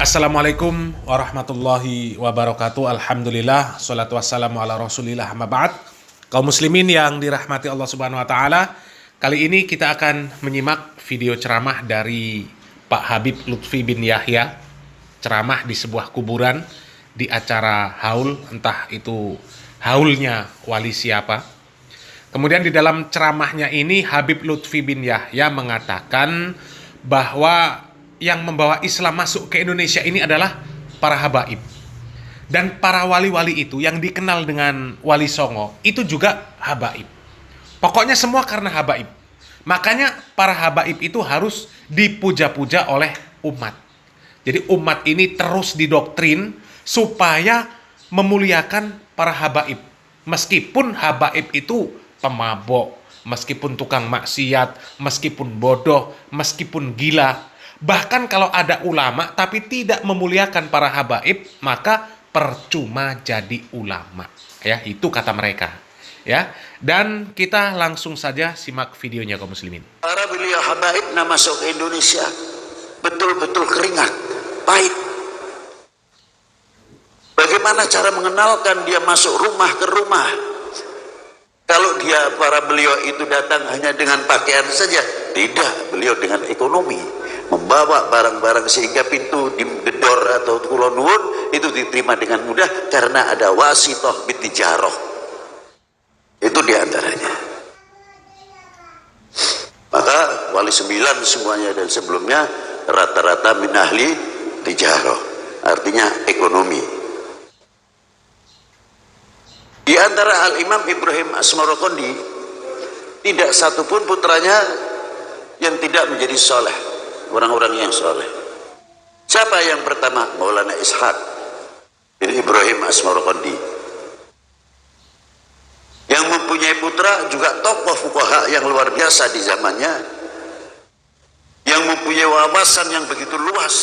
Assalamualaikum warahmatullahi wabarakatuh. Alhamdulillah, salatu wassalamu ala rasulillah, amma ba'd. Kaum muslimin yang dirahmati Allah subhanahu wa ta'ala, kali ini kita akan menyimak video ceramah dari Pak Habib Lutfi bin Yahya. Ceramah di sebuah kuburan di acara haul, entah itu haulnya wali siapa. Kemudian di dalam ceramahnya ini Habib Lutfi bin Yahya mengatakan bahwa yang membawa Islam masuk ke Indonesia ini adalah para habaib. Dan para wali-wali itu yang dikenal dengan Wali Songo itu juga habaib. Pokoknya semua karena habaib. Makanya para habaib itu harus dipuja-puja oleh umat. Jadi umat ini terus didoktrin supaya memuliakan para habaib. Meskipun habaib itu pemabok, meskipun tukang maksiat, meskipun bodoh, meskipun gila. Bahkan kalau ada ulama tapi tidak memuliakan para habaib, maka percuma jadi ulama. Ya, itu kata mereka. Ya, dan kita langsung saja simak videonya kaum muslimin. Para beliau habaib masuk ke Indonesia betul-betul keringat, pahit. Bagaimana cara mengenalkan dia masuk rumah ke rumah? Kalau para beliau itu datang hanya dengan pakaian saja, tidak, beliau dengan ekonomi. Membawa barang-barang sehingga pintu di gedor atau kulonwun itu diterima dengan mudah karena ada wasitoh bitijaroh. Itu diantaranya. Maka wali 9 semuanya dan sebelumnya rata-rata min ahli tijaroh, artinya ekonomi. Di antara Al-Imam Ibrahim Asmarokondi, tidak satupun putranya yang tidak menjadi soleh, orang-orang yang soleh. Siapa yang pertama? Maulana Ishaq bin Ibrahim Asmarokondi, yang mempunyai putra juga tokoh fuqaha yang luar biasa di zamannya, yang mempunyai wawasan yang begitu luas.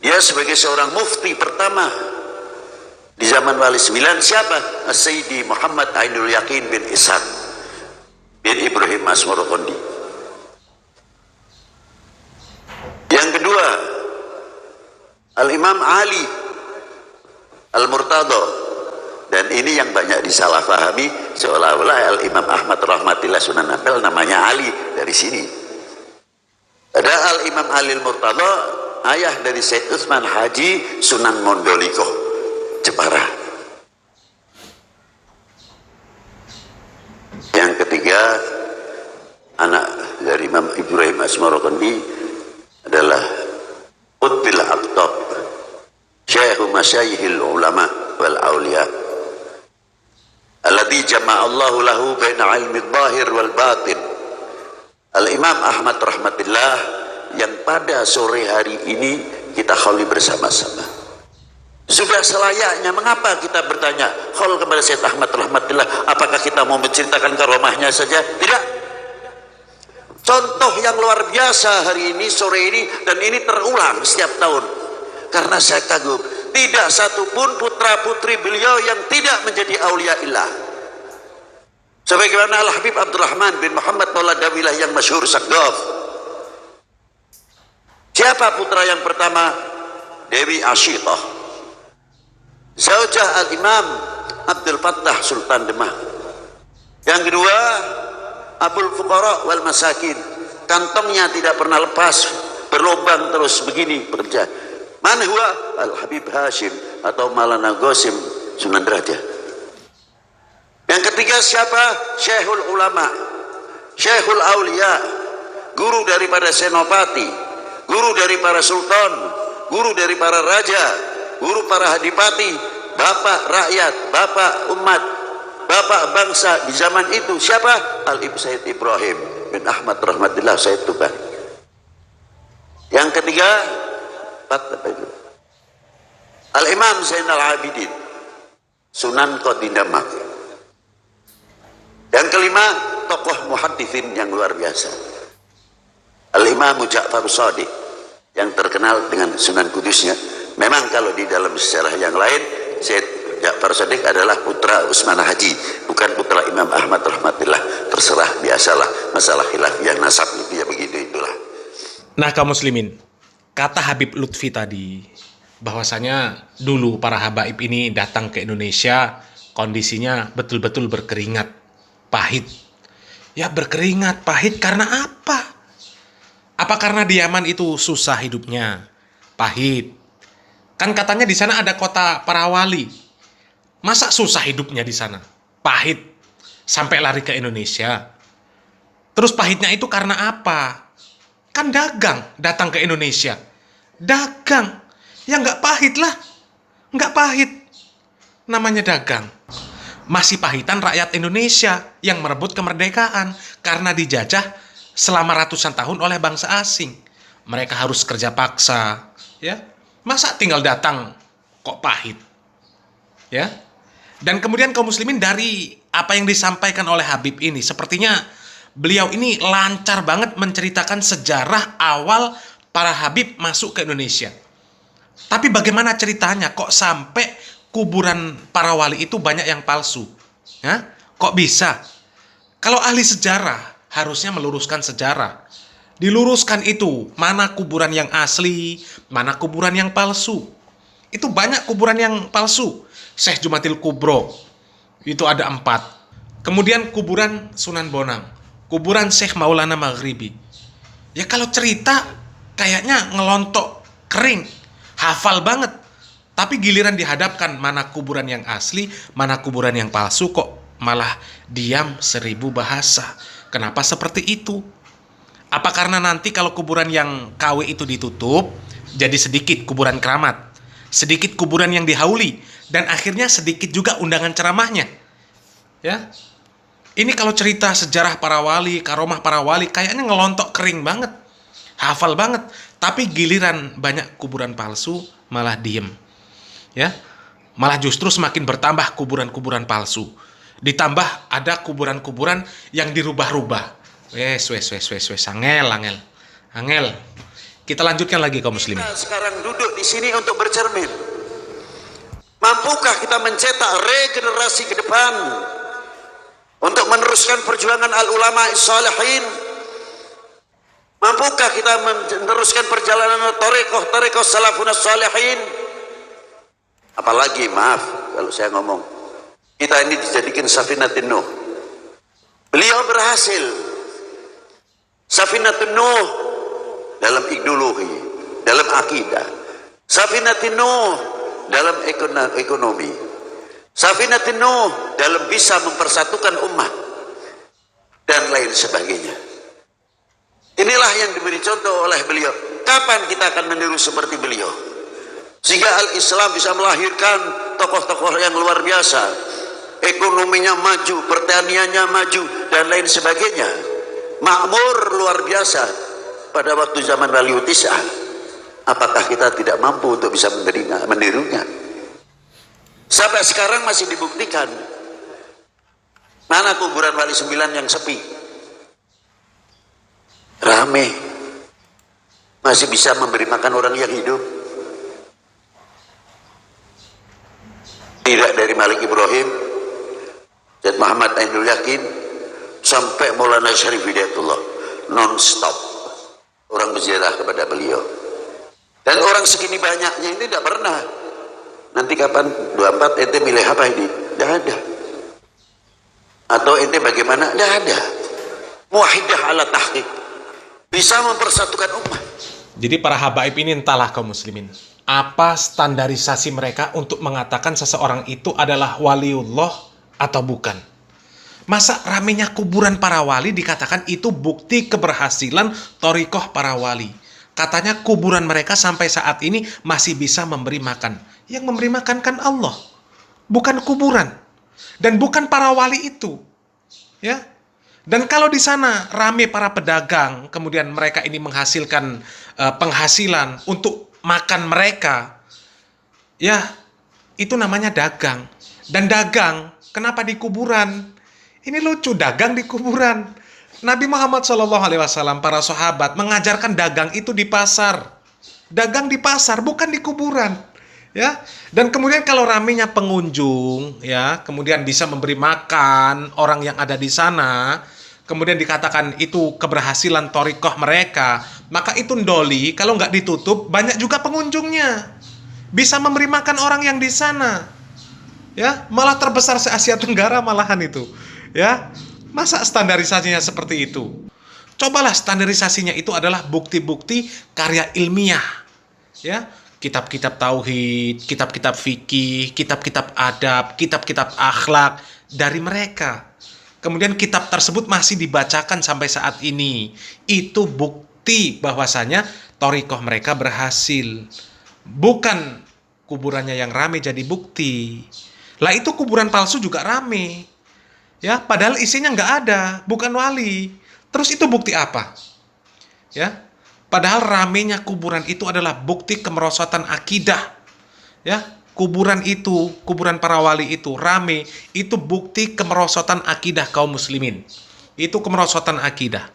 Dia sebagai seorang mufti pertama di zaman Wali 9, siapa? Sayyidi Muhammad Ainul Yakin bin Ishaq bin Ibrahim Asmarokondi. Yang kedua, Al-Imam Ali Al-Murtado. Dan ini yang banyak disalahpahami, seolah-olah Al-Imam Ahmad Rahmatillah Sunan Ampel namanya Ali dari sini. Ada Al-Imam Ali Al-Murtado, ayah dari Syekh Utsman Haji Sunan Mondoliko, Jepara. Yang ketiga, anak dari Imam Ibrahim Asmarokondi adalah Qutbil Aqtab, Syekh Masyayihil Ulama wal Auliya, alladhi jama'allahu lahu baina ilmi dhahir wal batin. Al-Imam Ahmad Rahmatillah, yang pada sore hari ini kita kholi bersama-sama. Sudah selayaknya, mengapa kita bertanya khol kepada Syekh Ahmad Rahmatillah, apakah kita mau menceritakan karomahnya saja? Tidak. Contoh yang luar biasa hari ini, sore ini, dan ini terulang setiap tahun. Karena saya kagum, tidak satupun putra-putri beliau yang tidak menjadi aulia illah. Sebagaimana Al-Habib Abdurrahman bin Muhammad Maula Dawilah yang masyhur Sakdaf. Siapa putra yang pertama? Dewi Asyitah, Zaujah Al-Imam Abdul Fattah Sultan Demak. Yang kedua, Abul Fuqara wal Masakin, kantongnya tidak pernah lepas, berlubang terus begini bekerja. Man huwa? Al-Habib Hashim atau Maulana Qasim Sunan Derajat. Yang ketiga siapa? Syekhul Ulama, Syekhul Aulia, guru daripada senopati, guru dari para sultan, guru dari para raja, guru para hadipati, bapak rakyat, bapak umat, bapak bangsa di zaman itu. Siapa? Al-Ibn Sayyid Ibrahim bin Ahmad Rahmatillah Sayyid Tuban. Yang ketiga, Al-Imam Zainal Abidin Sunan Qodindamak. Yang kelima, tokoh muhaddithin yang luar biasa, Al-Imam Ja'far Shadiq, yang terkenal dengan Sunan Kudusnya. Memang kalau di dalam sejarah yang lain, Syekh Ja'far Shadiq adalah putra Utsman Haji, bukan putra Imam Ahmad Rahmatillah. Terserah, biasalah masalah khilafiyah nasab itu ya begitu itulah. Nah kaum muslimin, kata Habib Lutfi tadi, bahwasanya dulu para habaib ini datang ke Indonesia, kondisinya betul-betul berkeringat, pahit. Ya berkeringat, pahit karena apa? Apa karena di Yaman itu susah hidupnya, pahit? Kan katanya di sana ada kota para wali. Masa susah hidupnya di sana? Pahit. Sampai lari ke Indonesia. Terus pahitnya itu karena apa? Kan dagang datang ke Indonesia. Dagang. Ya nggak pahit lah. Nggak pahit. Namanya dagang. Masih pahitan rakyat Indonesia yang merebut kemerdekaan karena dijajah selama ratusan tahun oleh bangsa asing. Mereka harus kerja paksa. Ya, masa tinggal datang kok pahit? Ya. Dan kemudian kaum muslimin dari apa yang disampaikan oleh Habib ini, sepertinya beliau ini lancar banget menceritakan sejarah awal para Habib masuk ke Indonesia. Tapi bagaimana ceritanya kok sampai kuburan para wali itu banyak yang palsu? Ya? Kok bisa? Kalau ahli sejarah harusnya meluruskan sejarah. Diluruskan itu, mana kuburan yang asli, mana kuburan yang palsu. Itu banyak kuburan yang palsu. Syekh Jumatil Kubro, itu ada 4. Kemudian kuburan Sunan Bonang, kuburan Syekh Maulana Maghribi. Ya kalau cerita kayaknya ngelontok kering, hafal banget. Tapi giliran dihadapkan mana kuburan yang asli, mana kuburan yang palsu, kok malah diam 1000 bahasa. Kenapa seperti itu? Apa karena nanti kalau kuburan yang KW itu ditutup, jadi sedikit kuburan keramat, sedikit kuburan yang dihauli, dan akhirnya sedikit juga undangan ceramahnya. Ya, ini kalau cerita sejarah para wali, karomah para wali, kayaknya ngelontok kering banget, hafal banget. Tapi giliran banyak kuburan palsu, malah diem. Ya, malah justru semakin bertambah kuburan-kuburan palsu. Ditambah ada kuburan-kuburan yang dirubah-rubah. Wes, angel. Kita lanjutkan lagi kaum muslimin. Kita sekarang duduk di sini untuk bercermin. Mampukah kita mencetak regenerasi ke depan untuk meneruskan perjuangan al-ulama as-salihin? Mampukah kita meneruskan perjalanan tarekoh salafun as-salihin? Apalagi, maaf kalau saya ngomong, kita ini dijadikan Safinatun Nuh. Beliau berhasil Safinatun Nuh dalam ideologi, dalam akidah. Safinatun Nuh dalam ekonomi. Safinatun Nuh dalam bisa mempersatukan umat dan lain sebagainya. Inilah yang diberi contoh oleh beliau. Kapan kita akan meniru seperti beliau? Sehingga al-Islam bisa melahirkan tokoh-tokoh yang luar biasa. Ekonominya maju, pertaniannya maju, dan lain sebagainya. Makmur luar biasa pada waktu zaman Waliut Tis'ah. Apakah kita tidak mampu untuk bisa menirunya? Sampai sekarang masih dibuktikan. Mana kuburan Wali 9 yang sepi? Rame. Masih bisa memberi makan orang yang hidup. Tidak dari Malik Ibrahim, Zaid Muhammad Ainul Yakin, sampai Maulana Syarif Hidayatullah, non-stop orang berziarah kepada beliau. Dan orang segini banyaknya ini tidak pernah. Nanti kapan 24 ente milih apa ini? Tidak ada. Atau ente bagaimana? Tidak ada. Muwahidah ala tahqiq, bisa mempersatukan umat. Jadi para habaib ini entahlah kaum muslimin, apa standarisasi mereka untuk mengatakan seseorang itu adalah waliullah atau bukan. Masa ramenya kuburan para wali dikatakan itu bukti keberhasilan thariqah para wali. Katanya kuburan mereka sampai saat ini masih bisa memberi makan. Yang memberi makan kan Allah, bukan kuburan. Dan bukan para wali itu. Ya. Dan kalau di sana rame para pedagang, kemudian mereka ini menghasilkan penghasilan untuk makan mereka, ya itu namanya dagang. Dan dagang kenapa di kuburan? Ini lucu, dagang di kuburan. Nabi Muhammad SAW, para sahabat mengajarkan dagang itu di pasar. Dagang di pasar, bukan di kuburan. Ya. Dan kemudian kalau ramenya pengunjung, ya, kemudian bisa memberi makan orang yang ada di sana, kemudian dikatakan itu keberhasilan thariqah mereka, Maka itu ndoli, kalau nggak ditutup, banyak juga pengunjungnya. Bisa memberi makan orang yang di sana. Ya, malah terbesar se-Asia Tenggara malahan itu. Ya, masa standarisasinya seperti itu? Cobalah standarisasinya itu adalah bukti-bukti karya ilmiah. Ya, kitab-kitab tauhid, kitab-kitab fikih, kitab-kitab adab, kitab-kitab akhlak dari mereka. Kemudian kitab tersebut masih dibacakan sampai saat ini. Itu bukti bahwasanya thariqah mereka berhasil. Bukan kuburannya yang rame jadi bukti. Lah itu kuburan palsu juga rame. Ya, padahal isinya nggak ada, bukan wali. Terus itu bukti apa? Ya, padahal ramenya kuburan itu adalah bukti kemerosotan akidah. Ya, kuburan itu, kuburan para wali itu rame, itu bukti kemerosotan akidah kaum muslimin. Itu kemerosotan akidah.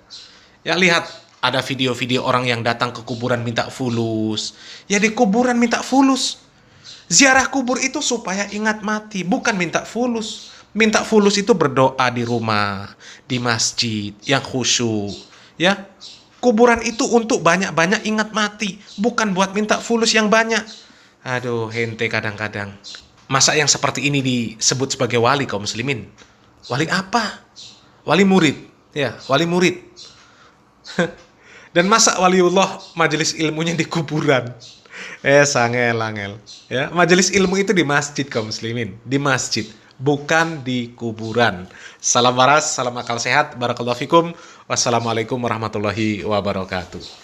Ya, lihat ada video-video orang yang datang ke kuburan minta fulus. Ya, di kuburan minta fulus. Ziarah kubur itu supaya ingat mati, bukan minta fulus. Minta fulus itu berdoa di rumah, di masjid yang khusyuk. Ya, kuburan itu untuk banyak-banyak ingat mati, bukan buat minta fulus yang banyak. Aduh, hente kadang-kadang. Masa yang seperti ini disebut sebagai wali kaum muslimin? Wali apa? Wali murid. Ya, wali murid. Dan masa waliullah majelis ilmunya di kuburan? Sangel-angel. Ya, majelis ilmu itu di masjid kaum muslimin, di masjid, bukan di kuburan. Salam waras, salam akal sehat. Barakallahu fikum. Wassalamualaikum warahmatullahi wabarakatuh.